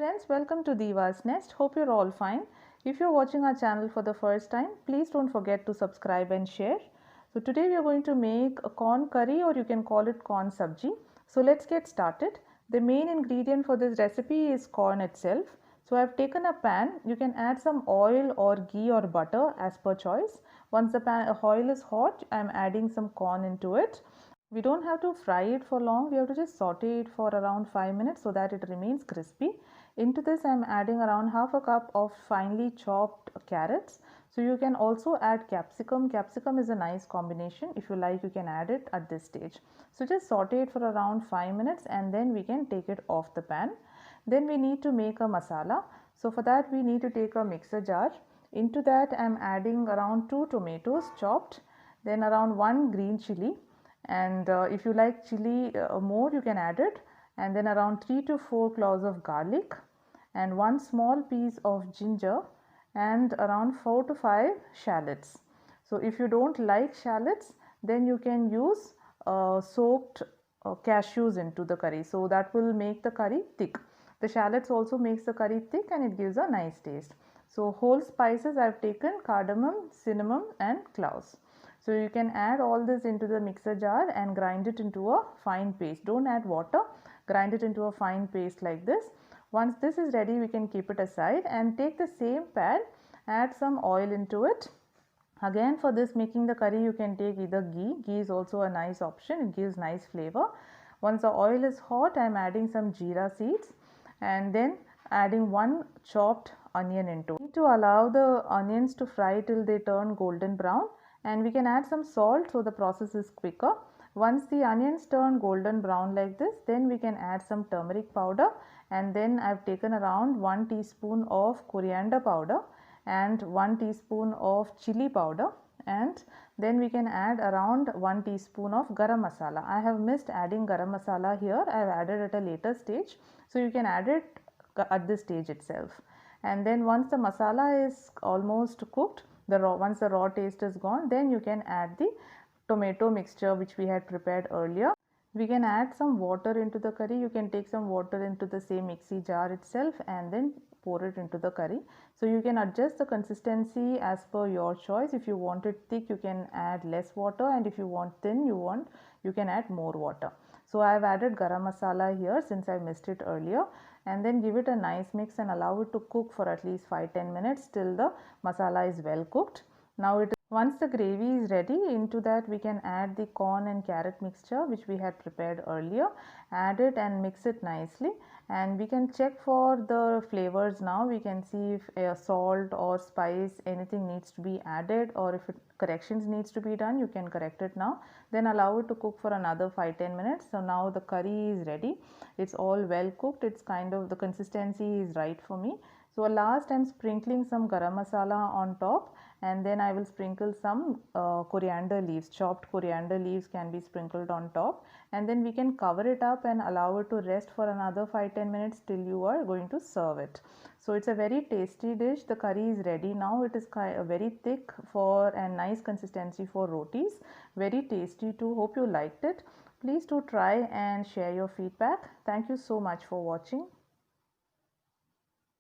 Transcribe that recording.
friends, welcome to Diva's Nest. Hope you're all fine. If you're watching our channel for the first time, please don't forget to subscribe and share. So today we are going to make a corn curry, or you can call it corn sabji. So let's get started. The main ingredient for this recipe is corn itself. So I've taken a pan. You can add some oil or ghee or butter as per choice. Once the oil is hot, I'm adding some corn into it. We don't have to fry it for long. We have to just saute it for around 5 minutes so that it remains crispy. Into this I am adding around half a cup of finely chopped carrots. So you can also add capsicum. Capsicum is a nice combination. If you like, you can add it at this stage. So just saute it for around 5 minutes and then we can take it off the pan. Then we need to make a masala. So for that we need to take a mixer jar. Into that I am adding around 2 tomatoes chopped, then around 1 green chili, and if you like chili more, you can add it, and then around 3 to 4 cloves of garlic and 1 small piece of ginger and around 4 to 5 shallots. So if you don't like shallots, then you can use soaked cashews into the curry, so that will make the curry thick. The shallots also makes the curry thick and it gives a nice taste. So whole spices I have taken cardamom, cinnamon and cloves. So you can add all this into the mixer jar and grind it into a fine paste. Don't add water, grind it into a fine paste like this. Once this is ready, we can keep it aside and take the same pan, add some oil into it. Again, for this making the curry, you can take either ghee. Ghee is also a nice option, it gives nice flavor. Once the oil is hot, I am adding some jeera seeds and then adding 1 chopped onion into it. To allow the onions to fry till they turn golden brown, and we can add some salt so the process is quicker. Once the onions turn golden brown like this, then we can add some turmeric powder, and then I've taken around 1 teaspoon of coriander powder and 1 teaspoon of chili powder, and then we can add around 1 teaspoon of garam masala. I have missed adding garam masala here. I have added at a later stage, so you can add it at this stage itself. And then once the masala is almost cooked, once the raw taste is gone, then you can add the tomato mixture which we had prepared earlier. We can add some water into the curry. You can take some water into the same mixie jar itself and then pour it into the curry. So you can adjust the consistency as per your choice. If you want it thick, you can add less water, and if you want thin, you can add more water. So I have added garam masala here since I missed it earlier, and then give it a nice mix and allow it to cook for at least 5-10 minutes till the masala is well cooked. Now once the gravy is ready, into that we can add the corn and carrot mixture which we had prepared earlier. Add it and mix it nicely, and we can check for the flavors now. We can see if salt or spice, anything needs to be added, or if corrections needs to be done, you can correct it now. Then allow it to cook for another 5-10 minutes. So now the curry is ready. It's all well cooked. It's kind of, the consistency is right for me. So last I'm sprinkling some garam masala on top, and then I will sprinkle some coriander leaves. Chopped coriander leaves can be sprinkled on top, and then we can cover it up and allow it to rest for another 5-10 minutes till you are going to serve it. So it's a very tasty dish. The curry is ready now. It is very thick for and nice consistency for rotis. Very tasty too. Hope you liked it. Please do try and share your feedback. Thank you so much for watching.